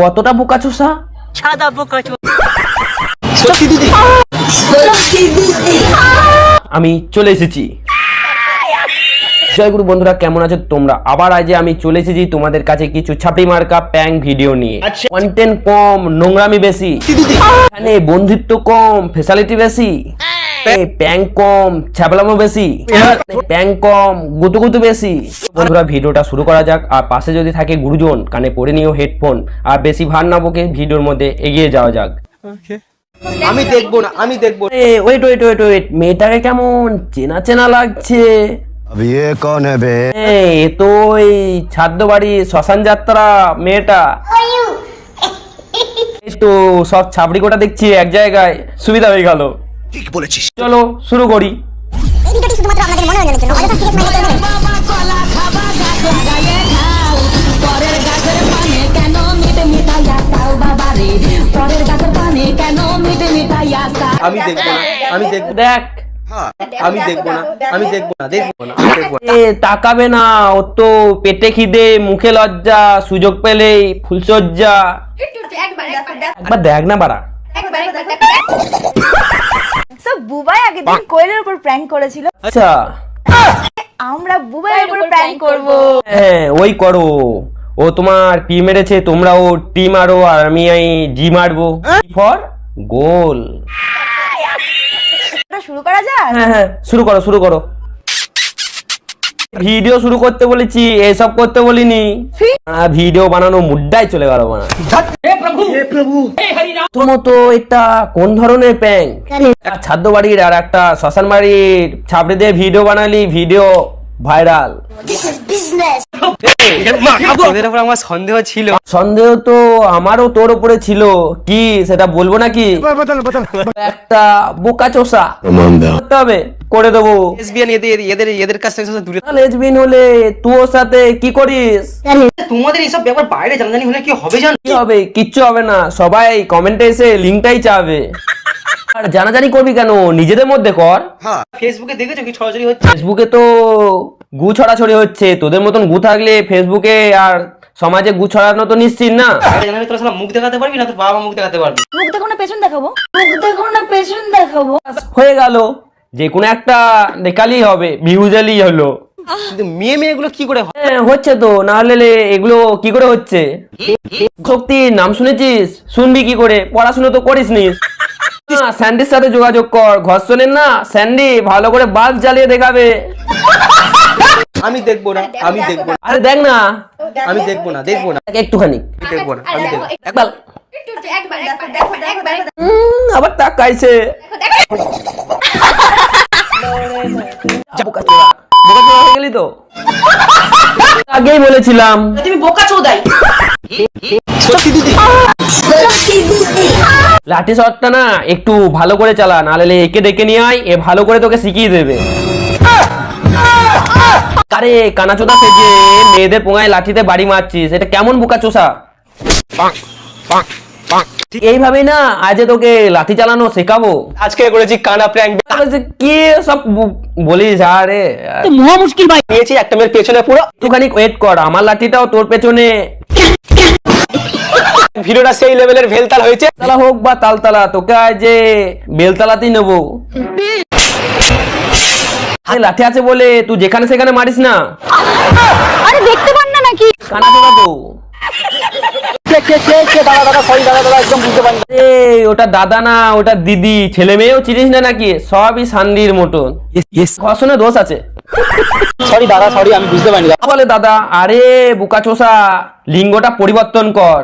কতটা বোকাচোষা আমি চলে এসেছি। জয় গুরু বন্ধুরা, কেমন আছো তোমরা? আবার আজ আমি চলে এসেছি তোমাদের কাছে কিছু ছাপড়ি মার্কা প্যাং ভিডিও নিয়ে। কন্টেন্ট কম, নোংরামি বেশি, এখানে বন্ধুত্ব কম, ফ্যাসিলিটি বেশি, প্যাং কম, ছ্যাবলামো বেশি, প্যাং কম, গুতুগুতু বেশি। বন্ধুরা ভিডিওটা শুরু করা যাক। আর পাশে যদি থাকে গুরুজন, কানে পরে নিও হেডফোন। আর বেশি ভার না বকে ভিডিওর মধ্যে এগিয়ে যাওয়া যাক। আমি দেখবো না, আমি দেখবো না। ওয়েট ওয়েট ওয়েট ওয়েট, মেয়েটাকে কেমন চেনা চেনা লাগছে। अब ये कौन है बे? এ তো ওই ছাদ্য বাড়ি শ্মশান যাত্রা মেয়েটা। এই তো সব ছাবড়ি কোটা দেখছি এক জায়গায়, সুবিধা হয়ে গেল। ঠিক বলেছিস। চলো শুরু করি। এই ভিডিওটি শুধুমাত্র আপনাদের মনোরঞ্জনের জন্য, অযথা সিরিয়াস মাইন্ডে নেবেন না। আমি দেখবো না, আমি দেখবো না, দেখ আমি দেখবো না, আমি দেখবো না, দেখবো না, দেখবো না। এ তাকাবে না, ও তো পেটে খিদে, মুখে লজ্জা, সুযোগ পেলেই ফুলসজ্জা। একবার দেখ না বাড়া। বুবাই আগের দিন কোয়েলের উপর প্র্যাঙ্ক করেছিল, আচ্ছা আমরা বুবাইয়ের উপর প্র্যাঙ্ক করব। হ্যাঁ ওই করো। ও তোমার পি মেরেছে, তোমরা ও টি মারো, আর আমি জি মারবো। ফর গোল। এটা শুরু করা যাক। হ্যাঁ হ্যাঁ শুরু করো শুরু করো। ভিডিও শুরু করতে বলেছি, এসব করতে বলিনি। ভিডিও বানানো মুড্ডাই চলে গেল বানা। তোমার তো এটা কোন ধরনের প্যাঙ্ক? ছাদ্য বাড়ির আর একটা শ্মশান বাড়ির ছাপড়ি দিয়ে ভিডিও বানালি, ভিডিও ভাইরাল। তোদের উপর আমার সন্দেহ ছিল। সন্দেহ তো আমারও তোর উপরে ছিল। কি সেটা বলবো নাকি? একটা বোকাচোষা করতে হবে, করে দেবো। লেসবিয়ান, এদের কাছ থেকে দূরে। লেসবিয়ান হলে তুই ওর সাথে কি করিস? তোমাদের এইসব ব্যাপার বাইরে জানাজানি হলে কি হবে জানো? কি হবে? কিচ্ছু হবে না, সবাই কমেন্টে এসে লিঙ্কটাই চাবে। আর জানাজানি করবি কেন? নিজেদের মধ্যে কর। ফেসবুকে দেখেছো কি ছড়াছড়ি হচ্ছে? ফেসবুকে তো গু ছড়াছড়ি হচ্ছে। তোদের মতন গু থাকলে ফেসবুকে আর সমাজে গু ছড়ানো তো নিশ্চিত না। বাইরে জানালে তোরা শালা মুখ দেখাতে পারবি না, তোর বাবা মুখ দেখাতে পারবি। মুখ দেখো না পেছন দেখাবো, মুখ দেখো না পেছন দেখাবো। হয়ে গেল, যে কোনো একটা দেখালেই হবে, ভিউজেলই হলো। কিন্তু মেয়েগুলো কি করে হয়? হ্যাঁ হচ্ছে তো, না হলে এগুলো কি করে হচ্ছে? শক্তির নাম শুনেছিস? শুনবি কি করে? পড়াশোনা তো করিস নি। স্যান্ডির সাথে যোগাযোগ কর, ঘর্ষণের না স্যান্ডি ভালো করে বাল্ব জ্বালিয়ে দেখাবে। আমি দেখবো না, আমি দেখবো না, আরে দেখ না। আমি দেখবো না, দেখবো না, একটুখানি দেখবো না, আমি দেখবো। একবার আবার তাকাইছে। বোকাচোদা হয়ে গেলি তো। আগেই বলেছিলাম তুমি বোকা চোদাই। লাঠি শটটা না একটু ভালো করে চালা, নাহলে একে ডেকে নিয়ে আয়, এ ভালো করে তোকে শিখিয়ে দেবে। আরে কানাচোদা সেজে মেয়েদের পোঙায় লাঠিতে বাড়ি মারছিস, এটা কেমন বোকাচোষা? এইভাবেই না আজ তোকে লাঠি চালানো শেখাবো। আজকে করেছি কানা প্র্যাঙ্ক। কি সব বলিস? আরে মহা মুশকিল ভাই। নিয়েছি একটা মেয়ের পেছনে পুরো। একটুখানি ওয়েট কর, আমার লাঠিটাও তোর পেছনে। ভিডিওটা সেই লেভেলের ভেলতাল হয়েছে। তালা হোক বা তালতালা, তোকে আজ যে বেলতালাতেই নেবো। লাঠি আছে বলে তুই যেখানে সেখানে মারিস না। আরে দেখতে পান না নাকি? কানা চোদা তো। ওটা দাদা না, ওটা দিদি। ছেলে মেয়েও চিনিস না নাকি? সবই সান্ডির মতন। ঘর্ষণে দোষ আছে। সরি দাদা, সরি, আমি বুঝতে পারিনি। বলে দাদা, আরে বোকাচোষা, লিঙ্গটা পরিবর্তন কর।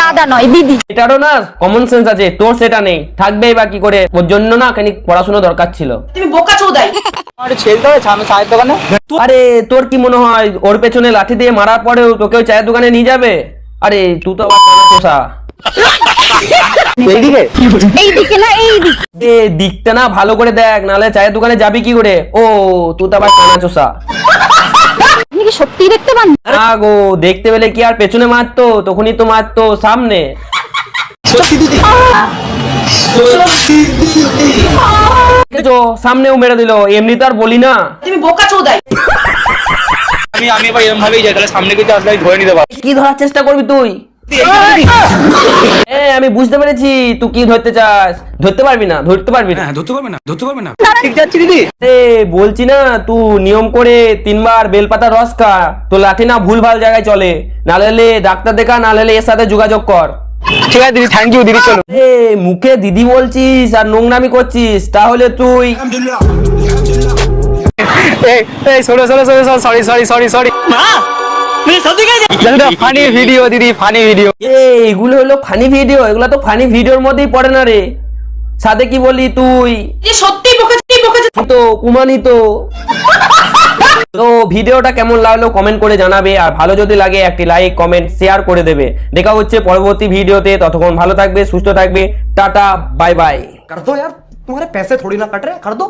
দাদা নয় দিদি। এটারও না কমন সেন্স আছে, তোর সেটা নেই। থাকবেই বা কি করে? ওর জন্য না খানিক পড়াশোনা দরকার ছিল। তুমি বোকা চোদাই। ছেড়ে দেবে আমি চায়ের দোকানে। আরে তোর কি মনে হয় ওর পেছনে লাঠি দিয়ে মারার পরেও তোকে ওই চায়ের দোকানে নিয়ে যাবে? আরে তুই তো আবার কানাচোষা। এইদিকে এইদিকে না এইদিকে। দিকটা না ভালো করে দেখ, নাহলে চায়ের দোকানে যাবি কি করে? ও তুই তো আবার কানাচোষা। আপনি কি সত্যি দেখতে পান না গো, দেখতে পেলে কি আর পেছনে মারতো? তখনই তো মারতো সামনে। দেখেছো, সামনেও মেরে দিল, এমনি তো আর বলি না। তুমি বোকা চোদাই। আমি এবার এরকম ভাবেই যাই, তাহলে সামনে কিছু আসলে আমি ধরে নিতে পারবো। কি ধরার চেষ্টা করবি তুই? আমি বুঝতে পেরেছি তুই কি ধরতে চাস। ধরতে পারবি না, ধরতে পারবি না। ঠিক যাচ্ছি দিদি। বলছি না, তুই নিয়ম করে 3 বার বেলপাতা রস খা, তো লাঠি না ভুলভাল জায়গায় চলে। নাহলে ডাক্তার দেখা, নাহলে এর সাথে যোগাযোগ কর। ঠিক আছে দিদি, থ্যাংক ইউ দিদি, চলো। মুখে দিদি বলছিস আর নোংরামি করছিস, তাহলে তুই সরি ফানি ভিডিও দিদি, ফানি ভিডিও। এগুলো হলো ফানি ভিডিও, এগুলো তো ফানি ভিডিওর মধ্যেই পড়ে না রে। সাথে কি বলি তুই সত্যি বোকা তো কুমানিত। তো ভিডিওটা কেমন লাগলো কমেন্ট করে জানাবে, আর ভালো যদি লাগে একটি লাইক কমেন্ট শেয়ার করে দেবে। দেখা হচ্ছে পরবর্তী ভিডিওতে, ততক্ষণ ভালো থাকবে, সুস্থ থাকবে, টাটা বাই বাই। कर दो यार, तुम्हारे पैसे थोड़ी ना कट रहे, कर दो।